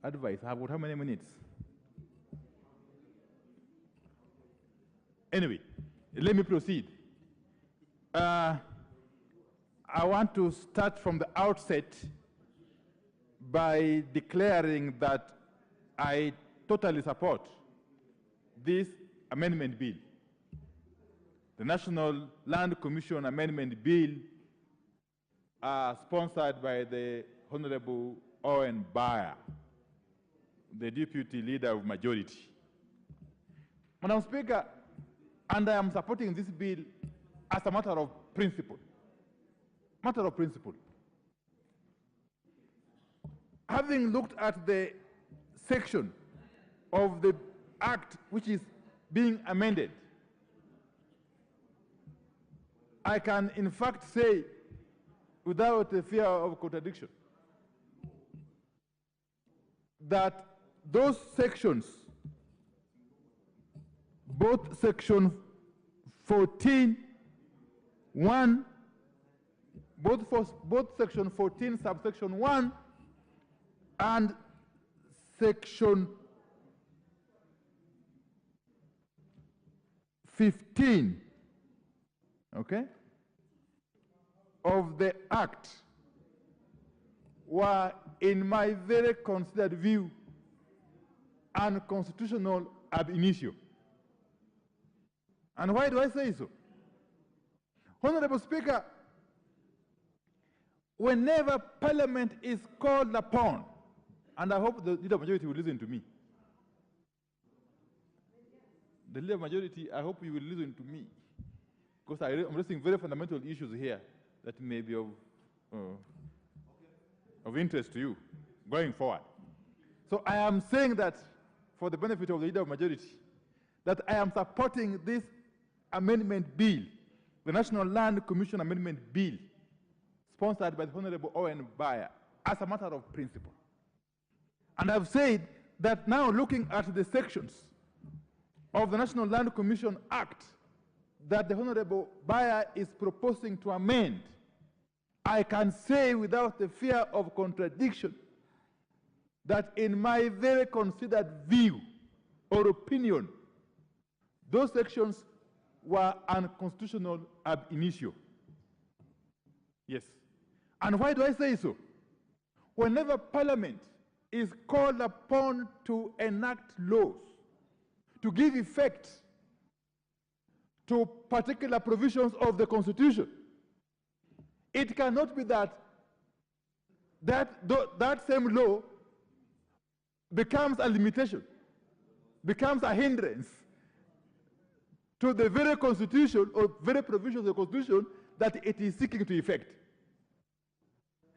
advice. I have got how many minutes? Anyway, let me proceed. I want to start from the outset by declaring that I totally support this amendment bill. The National Land Commission Amendment Bill, sponsored by the Honorable Owen Bayer, the Deputy Leader of Majority. Madam Speaker, and I am supporting this bill as a matter of principle. Matter of principle. Having looked at the section of the Act which is being amended, I can in fact say, without a fear of contradiction, that those sections, both section 14(1), both section 14 subsection 1 and section 15, okay, of the Act were, in my very considered view, unconstitutional ab initio. And why do I say so? Honorable Speaker, whenever Parliament is called upon, and I hope the Leader of Majority will listen to me. The Leader of Majority, I hope you will listen to me, because I'm raising very fundamental issues here that may be of interest to you going forward. So I am saying that, for the benefit of the Leader of Majority, that I am supporting this amendment bill, the National Land Commission Amendment Bill, sponsored by the Honorable Owen Bayer, as a matter of principle. And I've said that now, looking at the sections of the National Land Commission Act that the Honorable Bayer is proposing to amend, I can say without the fear of contradiction that, in my very considered view or opinion, those sections were unconstitutional ab initio. Yes. And why do I say so? Whenever Parliament is called upon to enact laws, to give effect to particular provisions of the Constitution, it cannot be that same law becomes a limitation, becomes a hindrance to the very Constitution or very provisions of the Constitution that it is seeking to effect.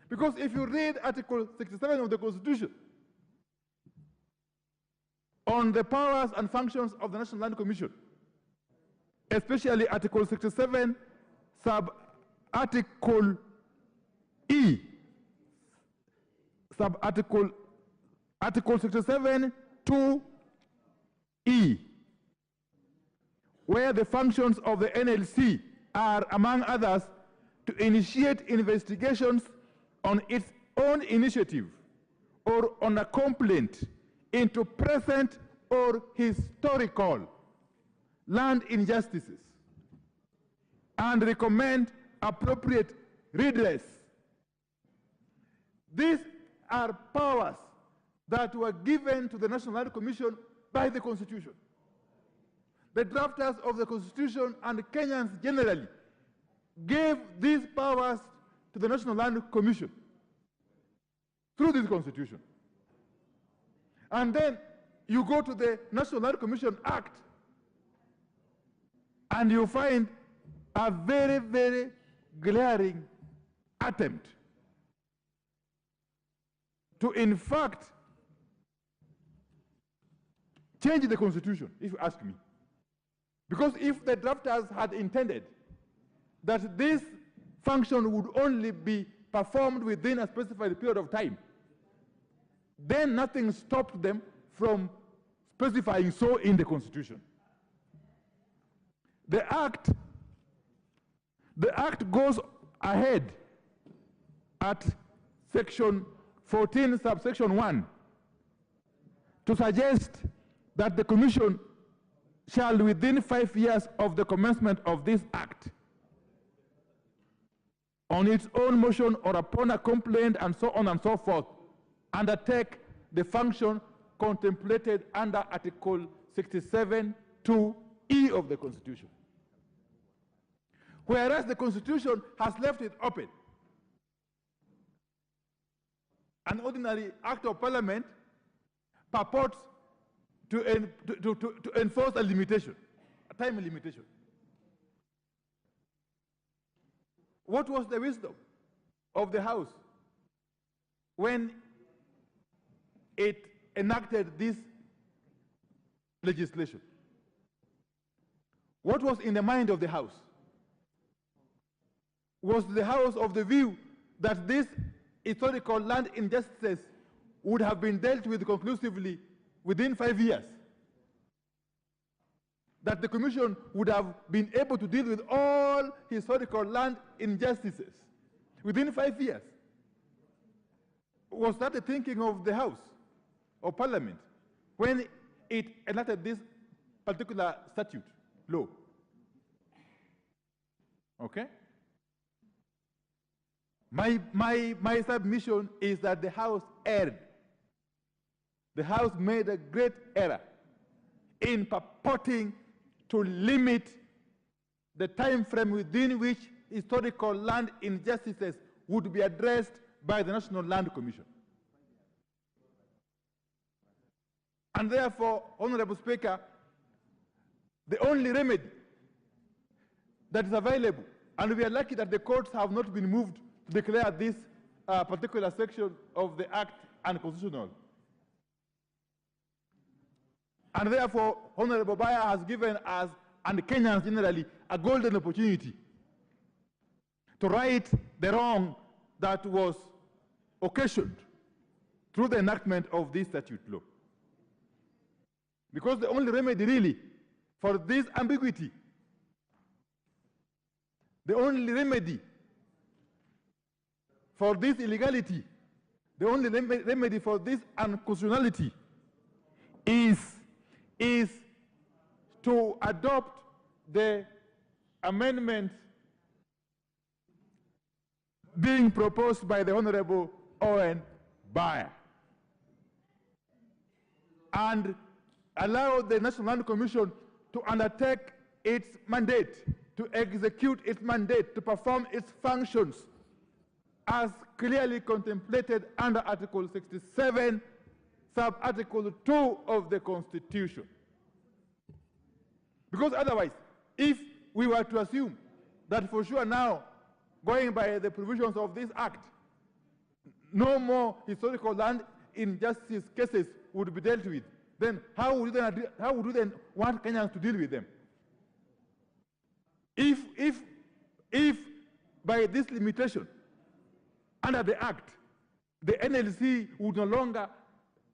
Because if you read Article 67 of the Constitution on the powers and functions of the National Land Commission, especially Article 67, sub-article E, Article 67, 2E, where the functions of the NLC are, among others, to initiate investigations on its own initiative or on a complaint into present or historical land injustices and recommend appropriate redress. These are powers that were given to the National Land Commission by the Constitution. The drafters of the Constitution and Kenyans generally gave these powers to the National Land Commission through this Constitution. And then you go to the National Land Commission Act and you find a very, very glaring attempt to, in fact, change the Constitution, if you ask me. Because if the drafters had intended that this function would only be performed within a specified period of time, then nothing stopped them from specifying so in the Constitution. The Act goes ahead at section 14, subsection 1, to suggest that the Commission shall, within 5 years of the commencement of this Act, on its own motion or upon a complaint and so on and so forth, undertake the function contemplated under Article 67(2)(e) of the Constitution. Whereas the Constitution has left it open. An ordinary Act of Parliament purports to enforce a limitation, a time limitation. What was the wisdom of the House when it enacted this legislation? What was in the mind of the House? Was the House of the view that these historical land injustices would have been dealt with conclusively within 5 years? That the Commission would have been able to deal with all historical land injustices within 5 years? Was that the thinking of the House of Parliament when it enacted this particular statute, law? Okay? My submission is that the House erred. The House made a great error in purporting to limit the time frame within which historical land injustices would be addressed by the National Land Commission. And therefore, Honorable Speaker, the only remedy that is available, and we are lucky that the courts have not been moved to declare this particular section of the Act unconstitutional. And therefore, Honorable Baya has given us, and Kenyans generally, a golden opportunity to right the wrong that was occasioned through the enactment of this statute law. Because the only remedy really for this ambiguity, the only remedy for this illegality, the only remedy for this unconstitutionality is to adopt the amendment being proposed by the Honorable Owen Baya, and allow the National Land Commission to undertake its mandate, to execute its mandate, to perform its functions as clearly contemplated under Article 67, sub-Article 2 of the Constitution. Because otherwise, if we were to assume that for sure now, going by the provisions of this Act, no more historical land injustice cases would be dealt with, then how would we then want Kenyans to deal with them? If by this limitation under the Act, the NLC would no longer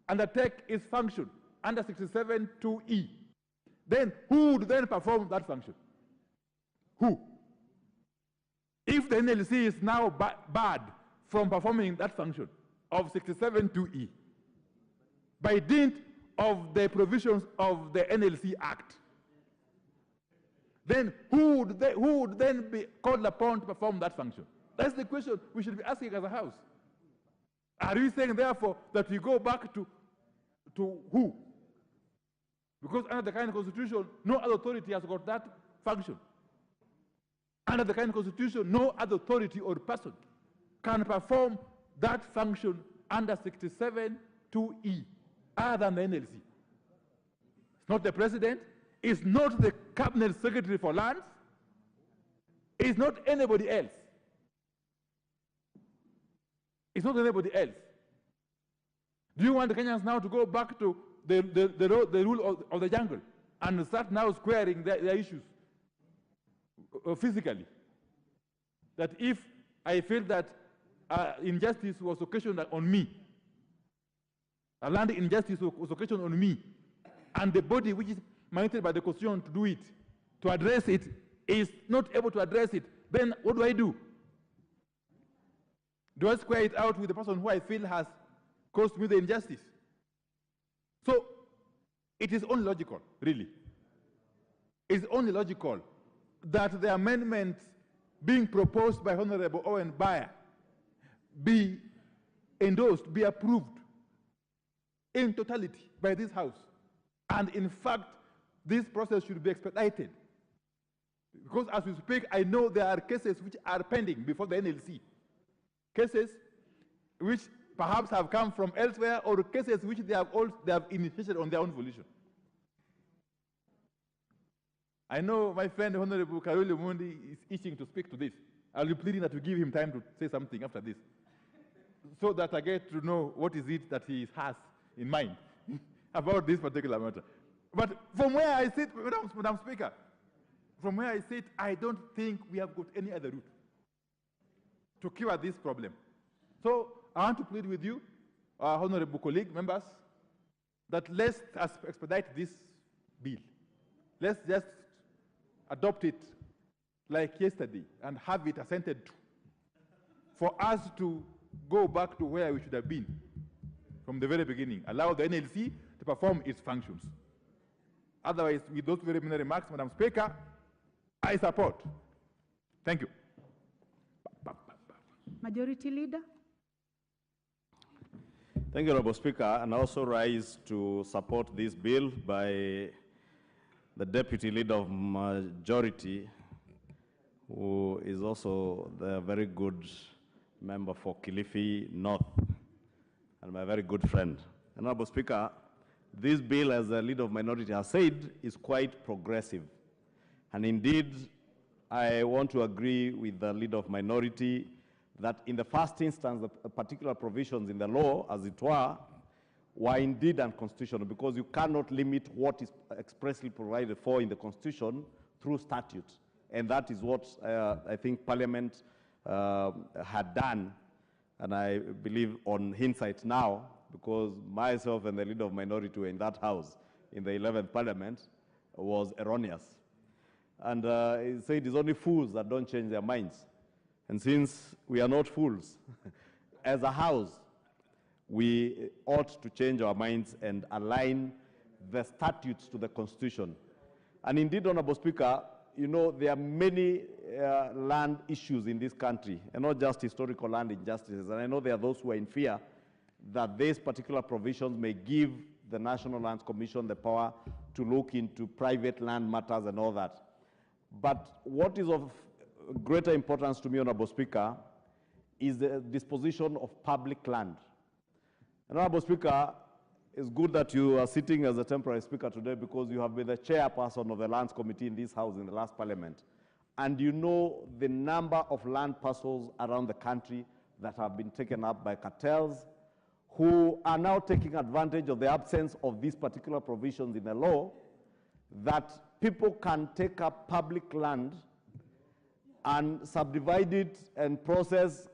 undertake its function under 67(2)(e), then who would then perform that function? Who? If the NLC is now barred from performing that function of 67(2)(e) by dint of the provisions of the NLC Act, then who would then be called upon to perform that function? That's the question we should be asking as a House. Are we saying, therefore, that we go back to who? Because under the current Constitution, no other authority has got that function. Under the current Constitution, no other authority or person can perform that function under 67(2)(e) other than the NLC. It's not the President, it's not the Cabinet Secretary for Lands, it's not anybody else. It's not anybody else. Do you want the Kenyans now to go back to the rule of the jungle and start now squaring their issues physically? That if I feel that injustice was occasioned on me, a land injustice was occasioned on me, and the body which is mandated by the Constitution to do it, to address it, is not able to address it, then what do? Do I square it out with the person who I feel has caused me the injustice? So it is only logical, really. It's only logical that the amendment being proposed by Honorable Owen Bayer be endorsed, be approved in totality by this House. And in fact, this process should be expedited. Because as we speak, I know there are cases which are pending before the NLC. Cases which perhaps have come from elsewhere, or cases which they have initiated on their own volition. I know my friend Honorable Karoli Mundi is itching to speak to this. I'll be pleading that we give him time to say something after this, so that I get to know what is it that he has in mind about this particular matter. But from where I sit, Madam Speaker, from where I sit, I don't think we have got any other route to cure this problem. So I want to plead with you, honorable colleague members, that let's expedite this bill. Let's just adopt it like yesterday and have it assented to, for us to go back to where we should have been from the very beginning. Allow the NLC to perform its functions. Otherwise, with those preliminary remarks, Madam Speaker, I support. Thank you. Majority Leader. Thank you, Honorable Speaker, and I also rise to support this bill by the Deputy Leader of Majority, who is also the very good member for Kilifi North, and my very good friend. Honorable Speaker, this bill, as the Leader of Minority has said, is quite progressive. And indeed, I want to agree with the Leader of Minority that in the first instance, the particular provisions in the law, as it were indeed unconstitutional, because you cannot limit what is expressly provided for in the Constitution through statute. And that is what I think Parliament had done, and I believe on hindsight now, because myself and the Leader of Minority were in that house in the 11th Parliament, was erroneous. And he said it's only fools that don't change their minds. And since we are not fools, as a house, we ought to change our minds and align the statutes to the Constitution. And indeed, Honorable Speaker, you know, there are many land issues in this country, and not just historical land injustices. And I know there are those who are in fear that these particular provisions may give the National Lands Commission the power to look into private land matters and all that. But what is of greater importance to me, Honorable Speaker, is the disposition of public land. Honorable Speaker, it's good that you are sitting as a temporary speaker today, because you have been the chairperson of the Lands Committee in this house in the last Parliament. And you know the number of land parcels around the country that have been taken up by cartels, who are now taking advantage of the absence of these particular provisions in the law, that people can take up public land and subdivide it and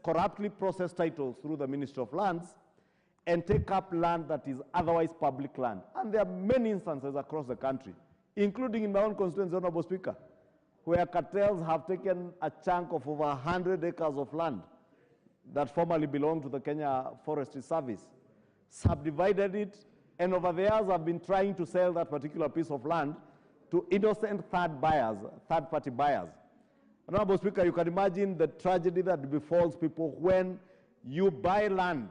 corruptly process titles through the Ministry of Lands, and take up land that is otherwise public land. And there are many instances across the country, including in my own constituency, Honorable Speaker, where cartels have taken a chunk of over 100 acres of land that formerly belonged to the Kenya Forestry Service, subdivided it, and over the years have been trying to sell that particular piece of land to innocent third-party buyers. Honorable Speaker, you can imagine the tragedy that befalls people when you buy land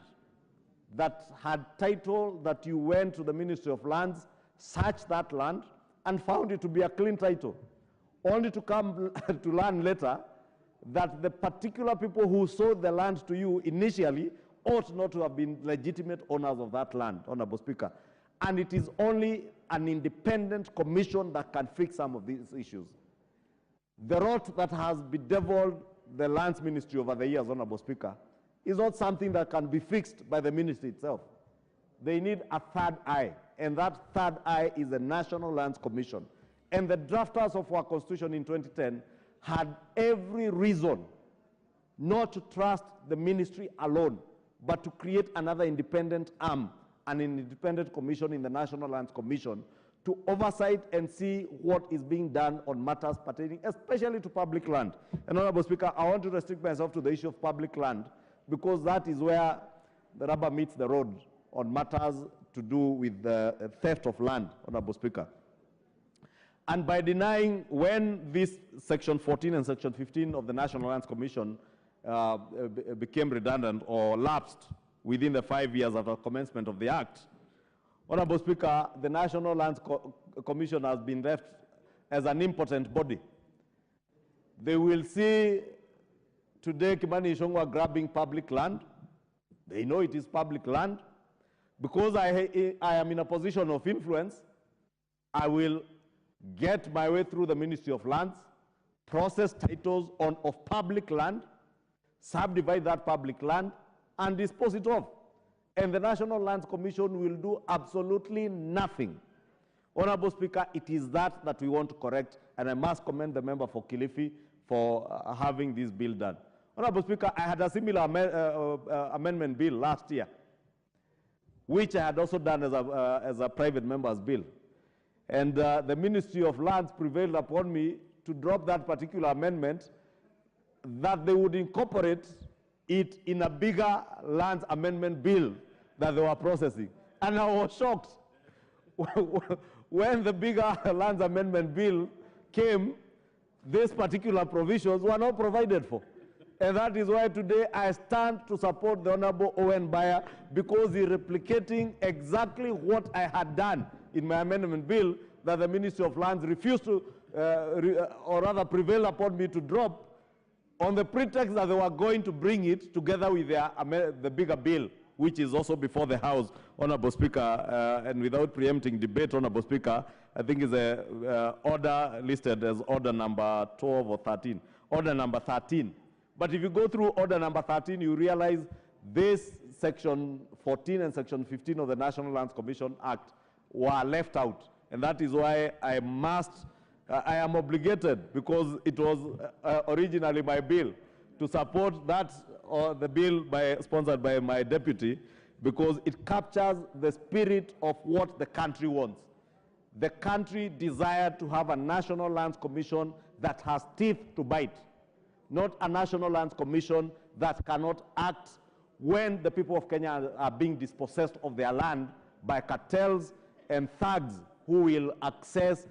that had title, that you went to the Ministry of Lands, searched that land, and found it to be a clean title, only to come to learn later that the particular people who sold the land to you initially ought not to have been legitimate owners of that land, Honorable Speaker. And it is only an independent commission that can fix some of these issues. The rot that has bedeviled the Lands Ministry over the years, Honorable Speaker, is not something that can be fixed by the ministry itself. They need a third eye, and that third eye is the National Lands Commission. And the drafters of our Constitution in 2010 had every reason not to trust the ministry alone, but to create another independent arm, an independent commission in the National Lands Commission, to oversight and see what is being done on matters pertaining especially to public land. And Honorable Speaker, I want to restrict myself to the issue of public land, because that is where the rubber meets the road on matters to do with the theft of land, Honorable Speaker. And by denying when this Section 14 and Section 15 of the National Lands Commission became redundant or lapsed within the 5 years after commencement of the Act, Honorable Speaker, the National Lands Commission has been left as an impotent body. They will see today Kimani Ichung'wa grabbing public land. They know it is public land. Because I am in a position of influence, I will get my way through the Ministry of Lands, process titles of public land, subdivide that public land, and dispose it off. And the National Lands Commission will do absolutely nothing. Honorable Speaker, it is that we want to correct, and I must commend the member for Kilifi for having this bill done. Honorable Speaker, I had a similar amendment bill last year, which I had also done as a private member's bill. And the Ministry of Lands prevailed upon me to drop that particular amendment, that they would incorporate it in a bigger lands amendment bill that they were processing. And I was shocked when the bigger lands amendment bill came, these particular provisions were not provided for. And that is why today I stand to support the Honorable Owen Baya, because he's replicating exactly what I had done in my amendment bill that the Ministry of Lands refused to, or rather prevailed upon me to drop, on the pretext that they were going to bring it together with the bigger bill, which is also before the House, Honorable Speaker, and without preempting debate, Honorable Speaker, I think is a order listed as order number 12 or 13, order number 13. But if you go through order number 13, you realize this Section 14 and Section 15 of the National Lands Commission Act were left out. And that is why I am obligated, because it was originally my bill, to support that, or the bill sponsored by my deputy, because it captures the spirit of what the country wants. The country desired to have a National Lands Commission that has teeth to bite, not a National Lands Commission that cannot act when the people of Kenya are being dispossessed of their land by cartels and thugs who will access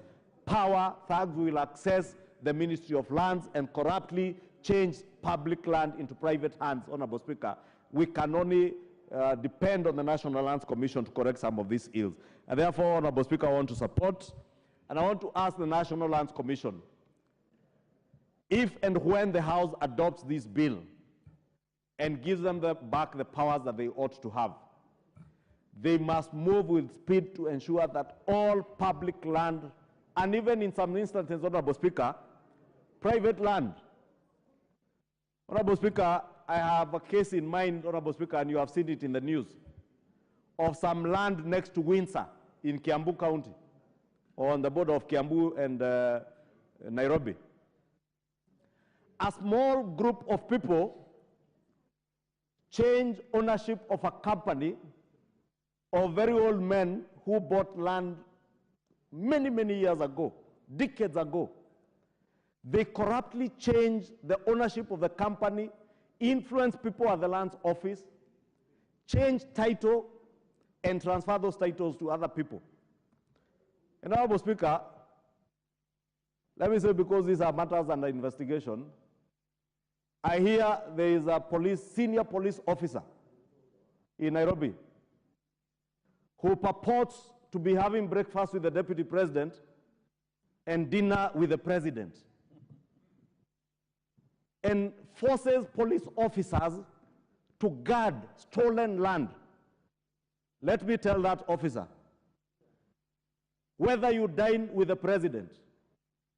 power, thugs who will access the Ministry of Lands and corruptly change public land into private hands, Honorable Speaker. We can only depend on the National Lands Commission to correct some of these ills. And therefore, Honorable Speaker, I want to support, and I want to ask the National Lands Commission, if and when the House adopts this bill and gives them back the powers that they ought to have, they must move with speed to ensure that all public land, and even in some instances, Honorable Speaker, private land. Honorable Speaker, I have a case in mind, Honorable Speaker, and you have seen it in the news, of some land next to Windsor in Kiambu County, or on the border of Kiambu and Nairobi. A small group of people change ownership of a company of very old men who bought land many, many years ago, decades ago. They corruptly change the ownership of the company, influence people at the lands office, change title, and transfer those titles to other people. And Honorable Speaker, let me say, because these are matters under investigation, I hear there is a senior police officer in Nairobi who purports to be having breakfast with the Deputy President and dinner with the President, and forces police officers to guard stolen land. Let me tell that officer, whether you dine with the President,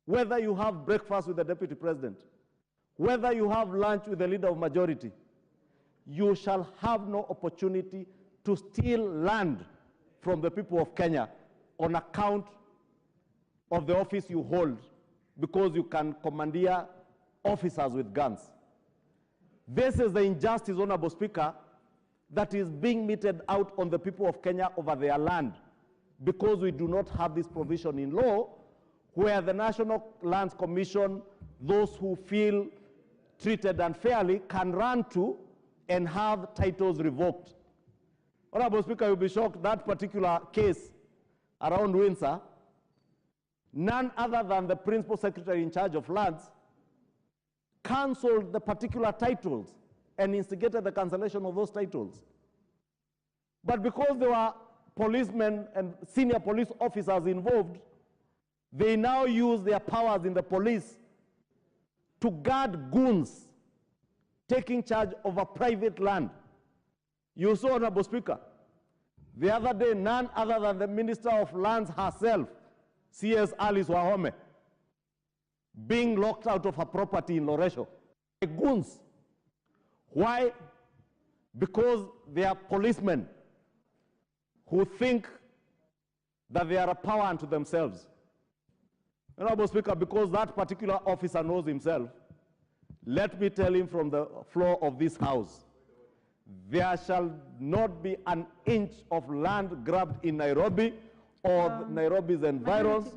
whether you have breakfast with the Deputy President, whether you have lunch with the Leader of Majority, you shall have no opportunity to steal land from the people of Kenya on account of the office you hold, because you can commandeer officers with guns. This is the injustice, Honorable Speaker, that is being meted out on the people of Kenya over their land, because we do not have this provision in law where the National Lands Commission, those who feel treated unfairly, can run to and have titles revoked. Honorable Speaker, you'll be shocked that particular case around Windsor, none other than the Principal Secretary in charge of lands cancelled the particular titles and instigated the cancellation of those titles. But because there were policemen and senior police officers involved, they now use their powers in the police to guard goons taking charge of a private land. You saw, Honorable Speaker, the other day, none other than the Minister of Lands herself, CS Alice Wahome, being locked out of her property in Loresho. Goons. Why? Because they are policemen who think that they are a power unto themselves. Honorable Speaker, because that particular officer knows himself, let me tell him from the floor of this House, there shall not be an inch of land grabbed in Nairobi or Nairobi's environs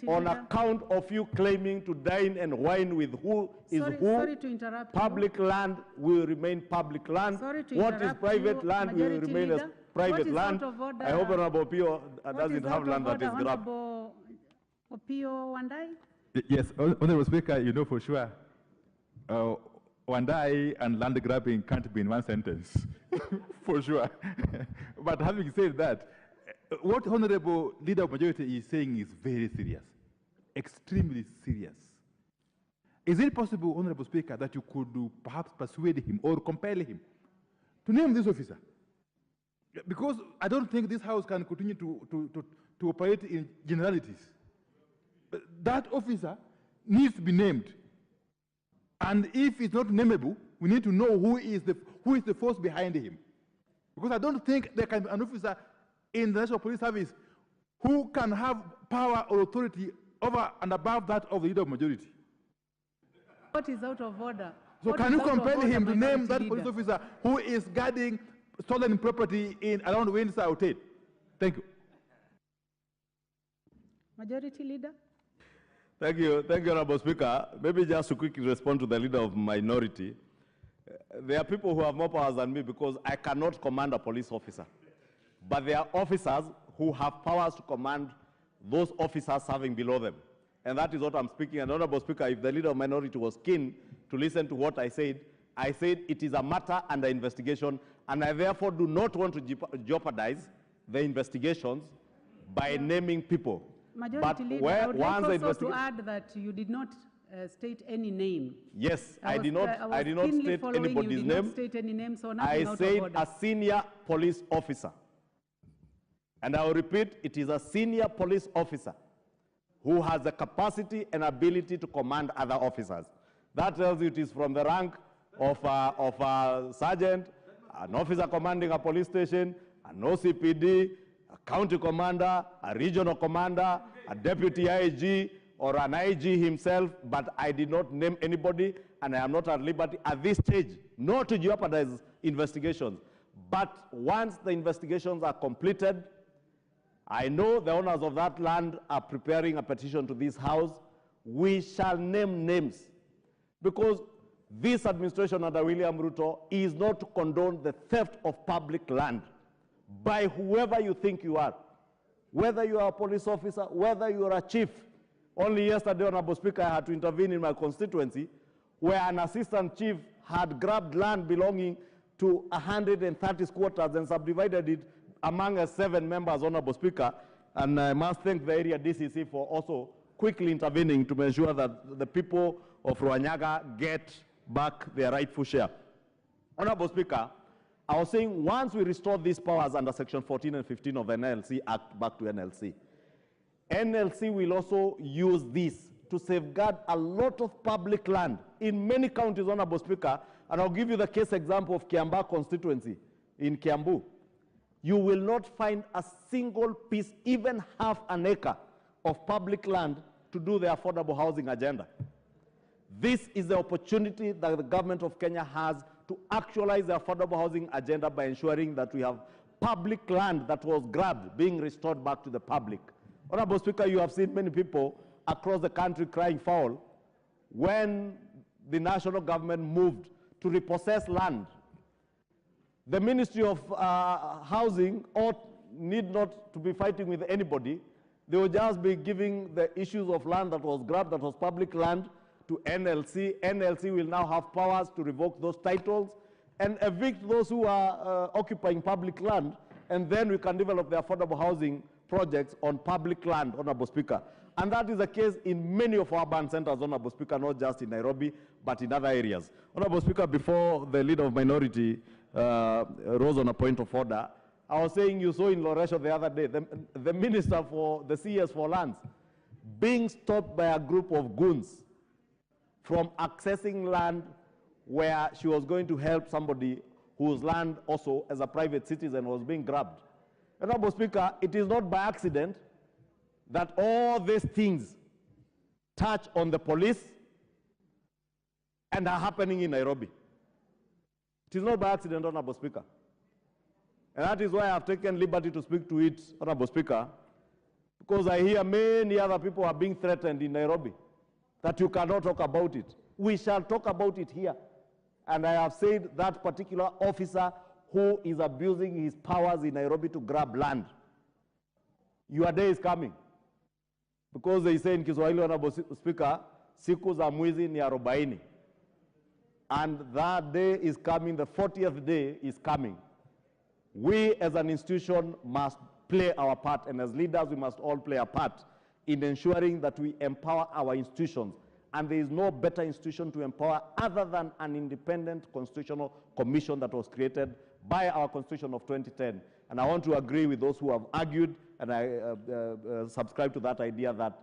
on account of you claiming to dine and wine with who is who. Sorry to interrupt public land will remain public land. What is private land will remain as private land. I hope Honorable Opio doesn't have land that is grabbed. Opio Wandayi? Yes, Honorable Speaker, you know for sure, Wandayi and land grabbing can't be in one sentence, for sure. But having said that, what Honorable Leader of Majority is saying is very serious, extremely serious. Is it possible, Honorable Speaker, that you could perhaps persuade him or compel him to name this officer? Because I don't think this House can continue to operate in generalities. That officer needs to be named. And if it's not nameable, we need to know who is the force behind him. Because I don't think there can be an officer in the National Police Service who can have power or authority over and above that of the Leader of Majority. What is out of order? So What can you is out of compel order, him to name Minority that Leader? police officer who is guarding stolen property around Windsor Hotel? Thank you. Majority Leader? Thank you, Honorable Speaker. Maybe just to quickly respond to the Leader of Minority. There are people who have more powers than me because I cannot command a police officer. But there are officers who have powers to command those officers serving below them. And that is what I'm speaking. And Honorable Speaker, if the Leader of Minority was keen to listen to what I said it is a matter under investigation, and I therefore do not want to jeopardize the investigations by naming people. Majority Leader, I would like also to add that you did not state any name. Yes, I did not state anybody's name. Not state any name, so I said a senior police officer. And I will repeat, it is a senior police officer who has the capacity and ability to command other officers. That tells you it is from the rank of a sergeant, an officer commanding a police station, an OCPD, a county commander, a regional commander, a deputy IG, or an IG himself, but I did not name anybody, and I am not at liberty at this stage, not to jeopardize investigations. But once the investigations are completed, I know the owners of that land are preparing a petition to this House. We shall name names, because this administration under William Ruto is not to condone the theft of public land by whoever you think you are, whether you are a police officer, whether you are a chief. Only yesterday, Honorable Speaker, I had to intervene in my constituency where an assistant chief had grabbed land belonging to 130 squatters and subdivided it among us 7 members, Honorable Speaker. And I must thank the area DCC for also quickly intervening to ensure that the people of Ruanyaga get back their rightful share. Honorable Speaker, I was saying once we restore these powers under Section 14 and 15 of the NLC Act back to NLC, NLC will also use this to safeguard a lot of public land in many counties, Honorable Speaker, and I'll give you the case example of Kiambaa constituency in Kiambu. You will not find a single piece, even half an acre of public land to do the affordable housing agenda. This is the opportunity that the government of Kenya has to actualize the affordable housing agenda by ensuring that we have public land that was grabbed being restored back to the public. Honorable Speaker, you have seen many people across the country crying foul when the national government moved to repossess land The Ministry of Housing need not to be fighting with anybody. They will just be giving the issues of land that was grabbed, that was public land, to NLC. NLC will now have powers to revoke those titles and evict those who are occupying public land, and then we can develop the affordable housing projects on public land, Honorable Speaker. And that is the case in many of our urban centers, Honorable Speaker, not just in Nairobi, but in other areas. Honorable Speaker, before the Leader of Minority rose on a point of order, I was saying you saw in Loresho the other day, the Minister for the CS for Lands being stopped by a group of goons from accessing land where she was going to help somebody whose land also as a private citizen was being grabbed. Honorable Speaker, it is not by accident that all these things touch on the police and are happening in Nairobi. It is not by accident, Honorable Speaker. And that is why I have taken liberty to speak to it, Honorable Speaker, because I hear many other people are being threatened in Nairobi, that you cannot talk about it. We shall talk about it here. And I have said that particular officer who is abusing his powers in Nairobi to grab land, your day is coming. Because they say in Kiswahili, Honorable Speaker, siku za mwizi ni 40. And that day is coming, the 40th day is coming. We as an institution must play our part, and as leaders we must all play a part in ensuring that we empower our institutions. And there is no better institution to empower other than an independent constitutional commission that was created by our Constitution of 2010. And I want to agree with those who have argued, and I subscribe to that idea that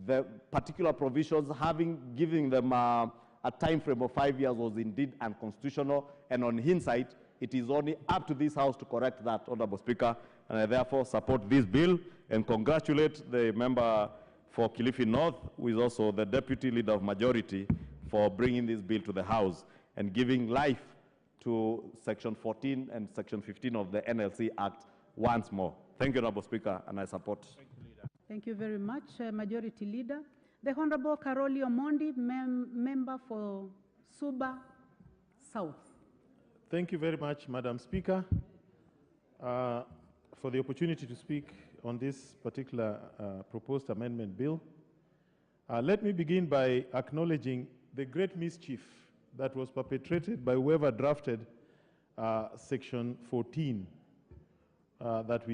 the particular provisions, giving them a time frame of 5 years, was indeed unconstitutional. And on hindsight, it is only up to this House to correct that, Honorable Speaker. And I therefore support this bill and congratulate the member for Kilifi North, who is also the Deputy Leader of Majority, for bringing this bill to the House and giving life to Section 14 and Section 15 of the NLC Act once more. Thank you, Honorable Speaker, and I support. Thank you very much, Majority Leader. The Honorable Karoli Omondi, member for Suba South. Thank you very much, Madam Speaker, for the opportunity to speak on this particular proposed amendment bill. Let me begin by acknowledging the great mischief that was perpetrated by whoever drafted Section 14 that we